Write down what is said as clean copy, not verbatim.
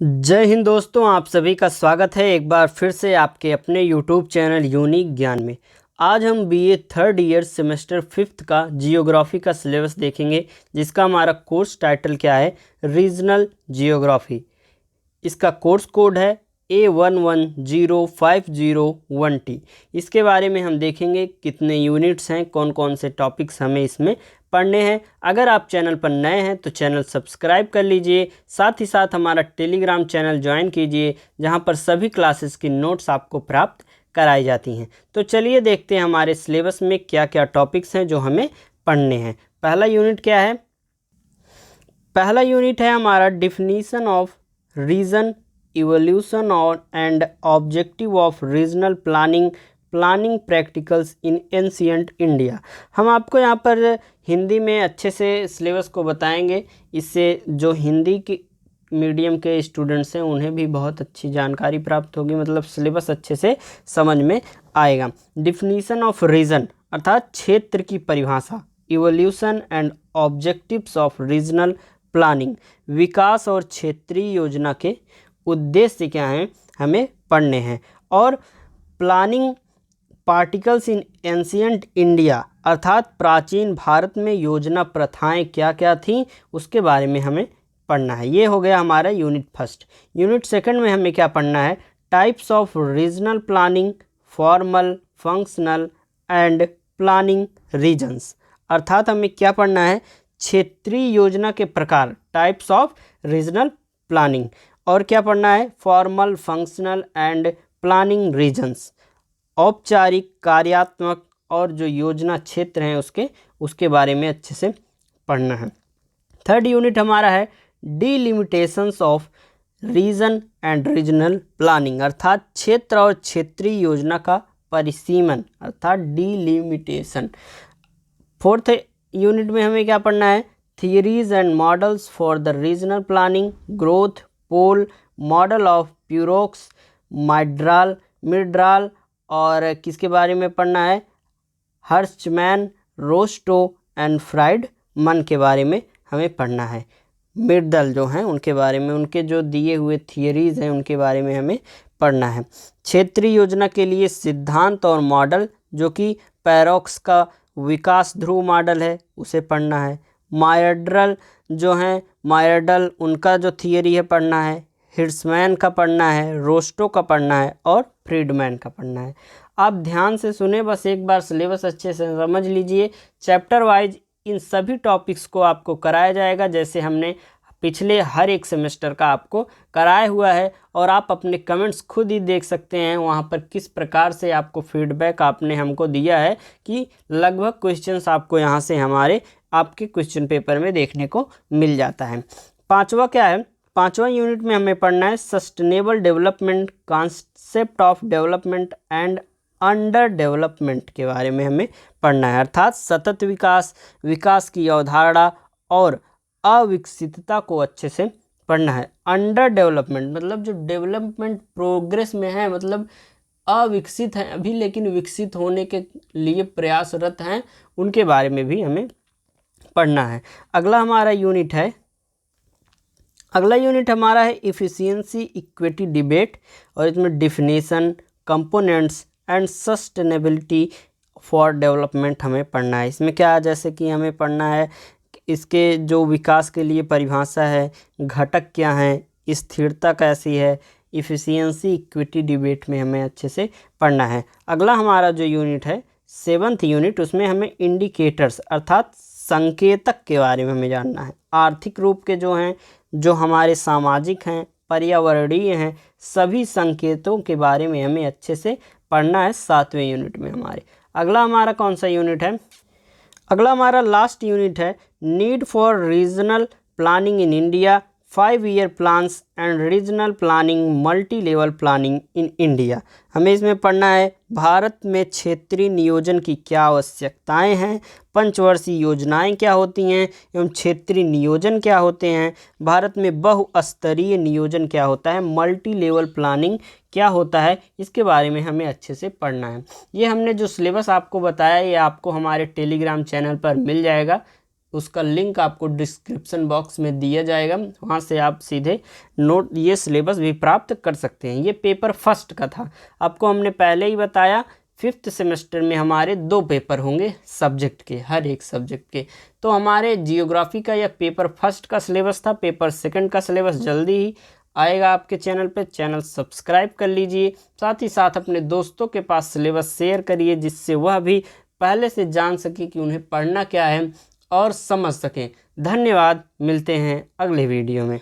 जय हिंद दोस्तों, आप सभी का स्वागत है एक बार फिर से आपके अपने यूट्यूब चैनल यूनिक ज्ञान में। आज हम BA third year semester 5th का जियोग्राफी का सिलेबस देखेंगे, जिसका हमारा कोर्स टाइटल क्या है, रीजनल जियोग्राफी। इसका कोर्स कोड है A110501T। इसके बारे में हम देखेंगे कितने यूनिट्स हैं, कौन कौन से टॉपिक्स हमें इसमें पढ़ने हैं। अगर आप चैनल पर नए हैं तो चैनल सब्सक्राइब कर लीजिए, साथ ही साथ हमारा टेलीग्राम चैनल ज्वाइन कीजिए, जहां पर सभी क्लासेस की नोट्स आपको प्राप्त कराई जाती हैं। तो चलिए देखते हैं हमारे सिलेबस में क्या क्या टॉपिक्स हैं जो हमें पढ़ने हैं। पहला यूनिट क्या है? पहला यूनिट है हमारा डिफिनीशन ऑफ रीजन, इवोल्यूशन और and objective of regional planning practicals in ancient India. हम आपको यहाँ पर हिंदी में अच्छे से सिलेबस को बताएंगे, इससे जो हिंदी की मीडियम के स्टूडेंट्स हैं उन्हें भी बहुत अच्छी जानकारी प्राप्त होगी, मतलब सिलेबस अच्छे से समझ में आएगा। डिफिनीशन ऑफ रीजन अर्थात क्षेत्र की परिभाषा, evolution and objectives of regional planning, विकास और क्षेत्रीय योजना के उद्देश्य क्या हैं हमें पढ़ने हैं। और planning particles in ancient India अर्थात प्राचीन भारत में योजना प्रथाएं क्या क्या थीं उसके बारे में हमें पढ़ना है। ये हो गया हमारा यूनिट फर्स्ट। यूनिट सेकंड में हमें क्या पढ़ना है? Types of regional planning, formal, functional and planning regions. अर्थात हमें क्या पढ़ना है? क्षेत्रीय योजना के प्रकार, टाइप्स ऑफ रीजनल प्लानिंग। और क्या पढ़ना है? Formal, functional and planning regions, औपचारिक, कार्यात्मक और जो योजना क्षेत्र हैं उसके बारे में अच्छे से पढ़ना है। थर्ड यूनिट हमारा है delimitations of region and regional planning अर्थात क्षेत्र और क्षेत्रीय योजना का परिसीमन अर्थात डिलिमिटेशन। फोर्थ यूनिट में हमें क्या पढ़ना है? Theories and models for the regional planning, growth, pole, model of Perroux, Myrdal और किसके बारे में पढ़ना है? हर्चमैन, रोस्टो एंड फ्राइडमन के बारे में हमें पढ़ना है। मिडल जो हैं उनके बारे में, उनके जो दिए हुए थियरीज हैं उनके बारे में हमें पढ़ना है। क्षेत्रीय योजना के लिए सिद्धांत और मॉडल, जो कि पैरोक्स का विकास ध्रुव मॉडल है, उसे पढ़ना है। मायर्डल जो हैं, मायर्डल उनका जो थियरी है पढ़ना है। हिर्समैन का पढ़ना है, रोस्टो का पढ़ना है और फ्रीडमैन का पढ़ना है। आप ध्यान से सुने, बस एक बार सिलेबस अच्छे से समझ लीजिए। चैप्टर वाइज इन सभी टॉपिक्स को आपको कराया जाएगा, जैसे हमने पिछले हर एक सेमेस्टर का आपको कराया हुआ है। और आप अपने कमेंट्स खुद ही देख सकते हैं वहाँ पर किस प्रकार से आपको फीडबैक आपने हमको दिया है कि लगभग क्वेश्चंस आपको यहाँ से हमारे आपके क्वेश्चन पेपर में देखने को मिल जाता है। पांचवा क्या है? पांचवा यूनिट में हमें पढ़ना है sustainable development, concept of development and under development के बारे में हमें पढ़ना है। अर्थात सतत विकास, विकास की अवधारणा और अविकसितता को अच्छे से पढ़ना है। अंडर डेवलपमेंट मतलब जो डेवलपमेंट प्रोग्रेस में है, मतलब अविकसित हैं अभी लेकिन विकसित होने के लिए प्रयासरत हैं, उनके बारे में भी हमें पढ़ना है। अगला यूनिट हमारा है इफ़िशियंसी इक्विटी डिबेट, और इसमें definition, components and sustainability for development हमें पढ़ना है। इसमें क्या है, जैसे कि हमें पढ़ना है इसके जो विकास के लिए परिभाषा है, घटक क्या हैं, स्थिरता कैसी है, इफ़िशियंसी इक्विटी डिबेट में हमें अच्छे से पढ़ना है। अगला हमारा जो यूनिट है 7th यूनिट, उसमें हमें इंडिकेटर्स अर्थात संकेतक के बारे में हमें जानना है। आर्थिक रूप के जो हैं, जो हमारे सामाजिक हैं, पर्यावरणीय हैं, सभी संकेतों के बारे में हमें अच्छे से पढ़ना है 7वें यूनिट में हमारे। अगला हमारा कौन सा यूनिट है? अगला हमारा लास्ट यूनिट है need for regional planning in India, 5 year plans and regional planning, multi level planning in India. हमें इसमें पढ़ना है भारत में क्षेत्रीय नियोजन की क्या आवश्यकताएं हैं, पंचवर्षीय योजनाएं क्या होती हैं एवं क्षेत्रीय नियोजन क्या होते हैं, भारत में बहुस्तरीय नियोजन क्या होता है, मल्टी लेवल प्लानिंग क्या होता है, इसके बारे में हमें अच्छे से पढ़ना है। ये हमने जो सिलेबस आपको बताया ये आपको हमारे टेलीग्राम चैनल पर मिल जाएगा, उसका लिंक आपको डिस्क्रिप्शन बॉक्स में दिया जाएगा, वहाँ से आप सीधे नोट ये सिलेबस भी प्राप्त कर सकते हैं। ये पेपर फर्स्ट का था, आपको हमने पहले ही बताया 5th सेमेस्टर में हमारे 2 पेपर होंगे सब्जेक्ट के, हर एक सब्जेक्ट के। तो हमारे जियोग्राफी का यह पेपर फर्स्ट का सिलेबस था। पेपर सेकंड का सिलेबस जल्दी ही आएगा आपके चैनल पे, चैनल सब्सक्राइब कर लीजिए। साथ ही साथ अपने दोस्तों के पास सिलेबस शेयर करिए, जिससे वह भी पहले से जान सके कि उन्हें पढ़ना क्या है और समझ सकें। धन्यवाद, मिलते हैं अगले वीडियो में।